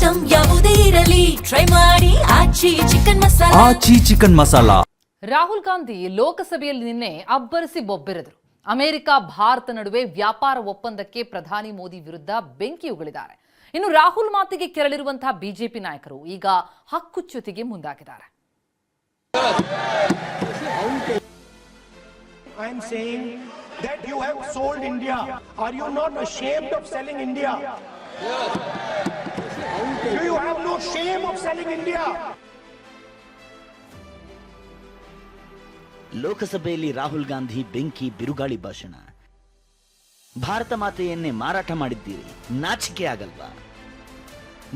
Item ಯಾವುದೇ ಇರಲಿ try ಮಾಡಿ ಆಚಿ ಚಿಕನ್ ಮಸಾಲಾ. ರಾಹುಲ್ ಗಾಂಧಿ ಲೋಕಸಭೆಯಲ್ಲಿ ನಿನ್ನೆ ಅಬ್ಬರಿಸಿ ಬೊಬ್ಬೆರೆದರು. ಅಮೆರಿಕ ಭಾರತ ನಡುವೆ ವ್ಯಾಪಾರ ಒಪ್ಪಂದಕ್ಕೆ ಪ್ರಧಾನಿ ಮೋದಿ ವಿರುದ್ಧ ಬೆಂಕಿ ಉಗುಳಿದ್ದಾರೆ. ಇನ್ನು ರಾಹುಲ್ ಮಾತಿಗೆ ಕೆರಳಿರುವಂತಹ ಬಿಜೆಪಿ ನಾಯಕರು ಈಗ ಹಕ್ಕುಚ್ಯುತಿಗೆ ಮುಂದಾಗಿದ್ದಾರೆ. I am saying that you have sold India. Are you not ashamed of selling India? Do you have no shame of selling India? ಲೋಕಸಭೆಯಲ್ಲಿ ರಾಹುಲ್ ಗಾಂಧಿ ಬೆಂಕಿ ಬಿರುಗಾಳಿ ಭಾಷಣ. ಭಾರತ ಮಾತೆಯನ್ನೇ ಮಾರಾಟ ಮಾಡಿದ್ದೀರಿ, ನಾಚಿಕೆ ಆಗಲ್ವಾ?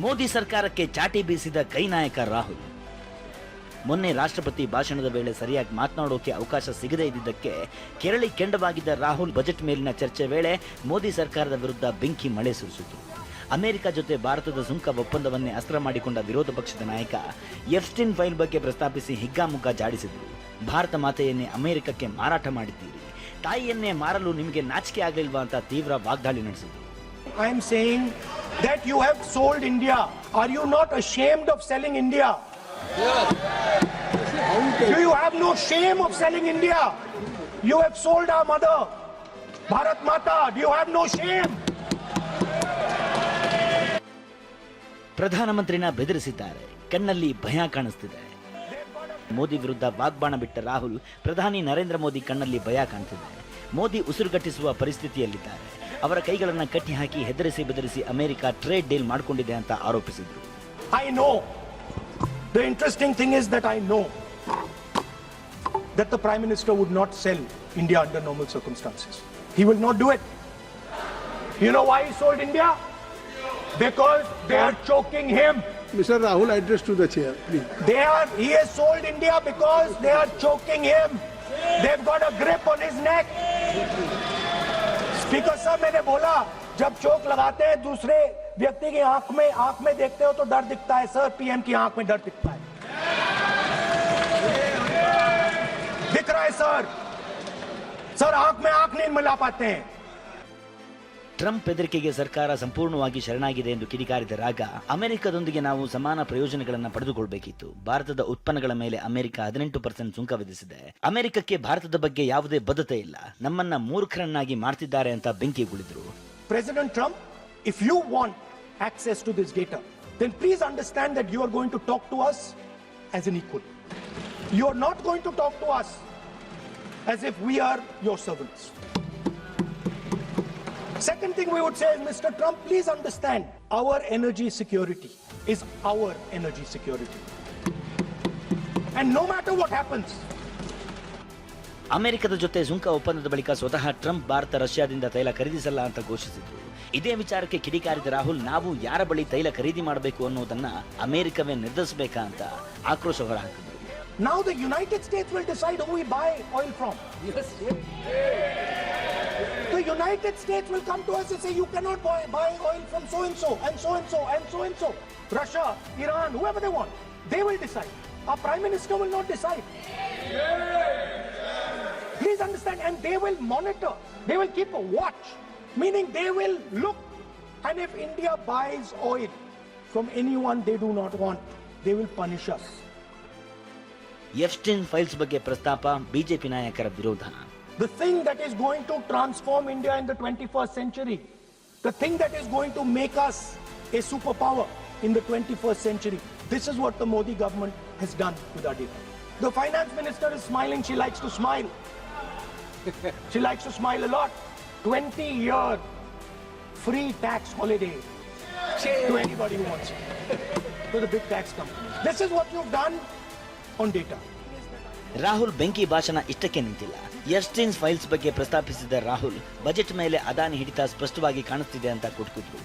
ಮೋದಿ ಸರ್ಕಾರಕ್ಕೆ ಚಾಟಿ ಬೀಸಿದ ಕೈ ನಾಯಕ ರಾಹುಲ್. ಮೊನ್ನೆ ರಾಷ್ಟ್ರಪತಿ ಭಾಷಣದ ವೇಳೆ ಸರಿಯಾಗಿ ಮಾತನಾಡೋಕೆ ಅವಕಾಶ ಸಿಗದೇ ಇದ್ದಿದ್ದಕ್ಕೆ ಕೆರಳಿ ಕೆಂಡವಾಗಿದ್ದ ರಾಹುಲ್ ಬಜೆಟ್ ಮೇಲಿನ ಚರ್ಚೆ ವೇಳೆ ಮೋದಿ ಸರ್ಕಾರದ ವಿರುದ್ಧ ಬೆಂಕಿ ಮಳೆ ಸುರಿಸಿತು. ಅಮೆರಿಕ ಜೊತೆ ಭಾರತದ ಸುಂಕ ಒಪ್ಪಂದವನ್ನೇ ಅಸ್ತ್ರ ಮಾಡಿಕೊಂಡ ವಿರೋಧ ಪಕ್ಷದ ನಾಯಕ ಎಫ್ಸ್ಟೈನ್ ಫೈಲ್ ಬಗ್ಗೆ ಪ್ರಸ್ತಾಪಿಸಿ ಹಿಗ್ಗಾಮುಗ್ಗಾ ಜಾಡಿಸಿದರು. ಭಾರತ ಮಾತೆಯನ್ನೇ ಅಮೆರಿಕಕ್ಕೆ ಮಾರಾಟ ಮಾಡಿದ್ದೀರಿ, ತಾಯಿಯನ್ನೇ ಮಾರಲು ನಿಮಗೆ ನಾಚಿಕೆ ಆಗಲಿಲ್ವಾ ಅಂತ ತೀವ್ರ ವಾಗ್ದಾಳಿ ನಡೆಸಿದರು. I am saying that you have sold India. Are you not ashamed of selling India? Do you have no shame of selling India? You have sold our mother, Bharat Mata. Do you have no shame? ಪ್ರಧಾನಮಂತ್ರಿನ ಬೆದರಿಸಿದ್ದಾರೆ, ಕಣ್ಣಲ್ಲಿ ಭಯ ಕಾಣಿಸ್ತಿದೆ. ಮೋದಿ ವಿರುದ್ಧ ವಾಗ್ಬಾಣ ಬಿಟ್ಟ ರಾಹುಲ್ ಪ್ರಧಾನಿ ನರೇಂದ್ರ ಮೋದಿ ಕಣ್ಣಲ್ಲಿ ಭಯ ಕಾಣ್ತಿದೆ. ಮೋದಿ ಉಸಿರುಗಟ್ಟಿಸುವ ಪರಿಸ್ಥಿತಿಯಲ್ಲಿದ್ದಾರೆ. ಅವರ ಕೈಗಳನ್ನು ಕಟ್ಟಿ ಹಾಕಿ ಹೆದರಿಸಿ ಬೆದರಿಸಿ ಅಮೆರಿಕ ಟ್ರೇಡ್ ಡೀಲ್ ಮಾಡಿಕೊಂಡಿದೆ ಅಂತ ಆರೋಪಿಸಿದರು. I know. The interesting thing is that I know that the Prime Minister would not sell India under normal circumstances. He will not do it. You know why he sold India? Because they are choking him. Mr. Rahul, address to the chair, please. He has sold India because they are choking him. They've got a grip on his neck. Speaker sir, मैंने बोला जब चोक लगाते हैं दूसरे व्यक्ति की आंख में देखते हो तो डर दिखता है सर. पीएम की आंख में डर दिखता है. दिख रहा है सर आंख में आंख नहीं मिला पाते हैं. ಟ್ರಂಪ್ ಬೆದರಿಕೆಗೆ ಸರ್ಕಾರ ಸಂಪೂರ್ಣವಾಗಿ ಶರಣಾಗಿದೆ ಎಂದು ಕಿಡಿಕಾರಿದ ರಾಗ, ಅಮೆರಿಕದೊಂದಿಗೆ ನಾವು ಸಮಾನ ಪ್ರಯೋಜನಗಳನ್ನು ಪಡೆದುಕೊಳ್ಳಬೇಕಿತ್ತು. ಭಾರತದ ಉತ್ಪನ್ನಗಳ ಮೇಲೆ ಅಮೆರಿಕ 18% ಸುಂಕ ವಿಧಿಸಿದೆ. ಅಮೆರಿಕಕ್ಕೆ ಭಾರತದ ಬಗ್ಗೆ ಯಾವುದೇ ಬದ್ಧತೆ ಇಲ್ಲ, ನಮ್ಮನ್ನ ಮೂರ್ಖರನ್ನಾಗಿ ಮಾಡ್ತಿದ್ದಾರೆ ಅಂತ ಬೆಂಕಿ ಗುಳಿದ್ರು. President Trump, if you want access to this data, then please understand that you are going to talk to us as an equal. You are not going to talk to us as if we are your servants. Second thing we would say is, Mr. Trump, please understand, our energy security is our energy security. And no matter what happens, ಅಮೆರಿಕದ ಜೊತೆ ಸುಂಕ ಒಪ್ಪಂದದ ಬಳಿಕ ಸ್ವತಃ Trump Bharat ರಷ್ಯಾದಿಂದ ತೈಲ ಖರೀದಿಸಲ್ಲ ಅಂತ ಘೋಷಿಸಿದ್ರು. ಇದೇ ವಿಚಾರಕ್ಕೆ ಕಿಡಿಕಾರಿದ ರಾಹುಲ್, ನಾವು ಯಾರ ಬಳಿ ತೈಲ ಖರೀದಿ ಮಾಡಬೇಕು ಅನ್ನೋದನ್ನ ಅಮೆರಿಕವೇ ನಿರ್ಧರಿಸಬೇಕಾ ಅಂತ ಆಕ್ರೋಶ ಹೊರಹಾಕಿದ್ರು. Now the United States will decide who we buy oil from. Yes. The United States will come to us and say, you cannot buy oil from so and so and so and so and so and so. Russia, Iran, whoever they want, they will decide. Our Prime Minister will not decide. Please understand, and they will monitor. They will keep a watch, meaning they will look. And if India buys oil from anyone they do not want, they will punish us. Epstein files ಬಗ್ಗೆ ಪ್ರಸ್ತಾಪ, BJP ನಾಯಕರ ವಿರೋಧ. The thing that is going to transform India in the 21st century, the thing that is going to make us a superpower in the 21st century, this is what the Modi government has done with our data. The finance minister is smiling. She likes to smile. She likes to smile a lot. 20-year free tax holiday to anybody who wants it, to the big tax companies. This is what you've done on data. Rahul ಬೆಂಕಿ ಭಾಷಣ ಇಷ್ಟಕ್ಕೆ ನಿಂತಿಲ್ಲ. ಎಫ್ಸ್ಟೈನ್ files ಬಗ್ಗೆ ಪ್ರಸ್ತಾಪಿಸಿದ Rahul, budget ಮೇಲೆ ಅದಾನಿ ಹಿಡಿತ ಸ್ಪಷ್ಟವಾಗಿ ಕಾಣುತ್ತಿದೆ ಅಂತ ಕುಟುಕಿದ್ರು.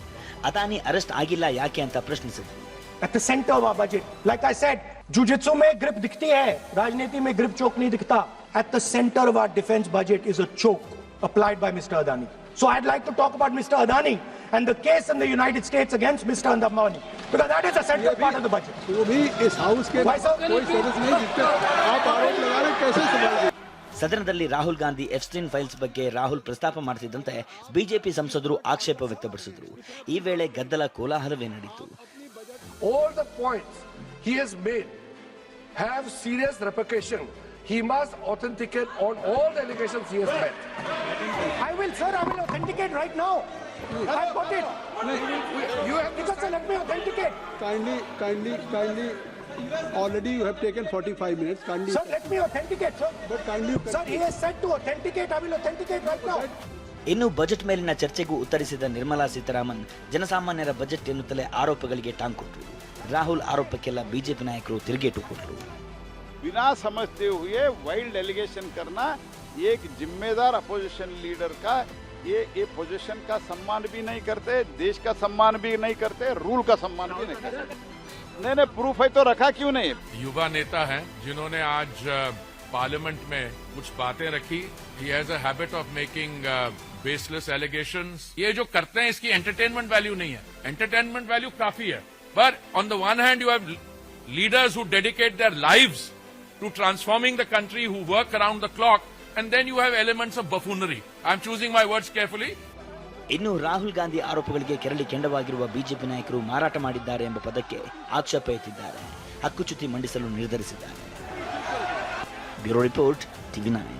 ಅದಾನಿ ಅರೆಸ್ಟ್ ಆಗಿಲ್ಲ ಯಾಕೆ ಅಂತ ಪ್ರಶ್ನಿಸಿದ್ರು. At the center of our budget, like I said, jujitsu में grip दिखती है, राजनीति में grip choke नहीं दिखता. At the center of our defense budget is a choke applied by Mr. Adani. So I'd like to talk about Mr. Adani and the case in the United States against Mr. Ambani, because that is a central part of the budget. वो भी इस house के कोई सदस्य नहीं जिसपे आप आरोप लगा रहे, कैसे संभालेंगे? ಸದನದಲ್ಲಿ ರಾಹುಲ್ ಗಾಂಧಿ ಎಫ್ಸ್ಟೈನ್ ಫೈಲ್ಸ್ ಬಗ್ಗೆ ರಾಹುಲ್ ಪ್ರಸ್ತಾಪ ಮಾಡ್ತಿದ್ದಂತೆ ಬಿಜೆಪಿ ಸಂಸದರು ಆಕ್ಷೇಪ ವ್ಯಕ್ತಪಡಿಸಿದರು. ಈ ವೇಳೆ ಗದ್ದಲ ಕೋಲಾಹಲವೇ ನಡೆಯಿತು. all the points he has made have serious repercussion. He must authenticate on all the allegations he has made. I will, sir, I will authenticate right now. I've got it. You have to Because sir, let me authenticate. Kindly. Already you have taken 45 minutes. Kindly. Sir, let me authenticate, sir. But kindly. Sir, he has said to authenticate. I will authenticate right now. ಇನ್ನು budget ಮೇಲಿನ ಚರ್ಚೆಗೂ ಉತ್ತರಿಸಿದ ನಿರ್ಮಲಾ ಸೀತಾರಾಮನ್ ಜನಸಾಮಾನ್ಯರ budget ಎನ್ನುತ್ತಲೇ ಆರೋಪಗಳಿಗೆ ಟಾಂಗ್ ಕೊಟ್ಟರು. Rahul ಆರೋಪಕ್ಕೆಲ್ಲ BJP ನಾಯಕರು ತಿರುಗೇಟು ಕೊಟ್ಟರು. बिना समझते हुए वाइल्ड एलिगेशन करना एक जिम्मेदार अपोजिशन लीडर का ये पोजीशन का सम्मान भी नहीं करते, देश का सम्मान भी नहीं करते, रूल का सम्मान भी नहीं करते. नहीं प्रूफ है तो रखा क्यों नहीं? युवा नेता हैं जिन्होंने आज पार्लियामेंट में कुछ बातें रखी. He has a habit of making baseless allegations. ये जो करते हैं इसकी एंटरटेनमेंट वैल्यू नहीं है. एंटरटेनमेंट वैल्यू काफी है, पर on the one hand you have leaders who dedicate their lives to transforming the country, who work around the clock, and then you have elements of buffoonery. I am choosing my words carefully. ಇನ್ನು ರಾಹುಲ್ ಗಾಂಧಿ ಆರೋಪಗಳಿಗೆ ಕೆರಳಿ ಕೆಂಡವಾಗಿರುವ BJP ನಾಯಕರು ಮಾರಾಟ ಮಾಡಿದ್ದಾರೆ ಎಂಬ ಪದಕ್ಕೆ ಆಕ್ಷೇಪ ಎತ್ತಿದ್ದಾರೆ. ಹಕ್ಕುಚ್ಯುತಿ ಮಂಡಿಸಲು ನಿರ್ಧರಿಸಿದ್ದಾರೆ. Bureau report, ಟಿವಿ9.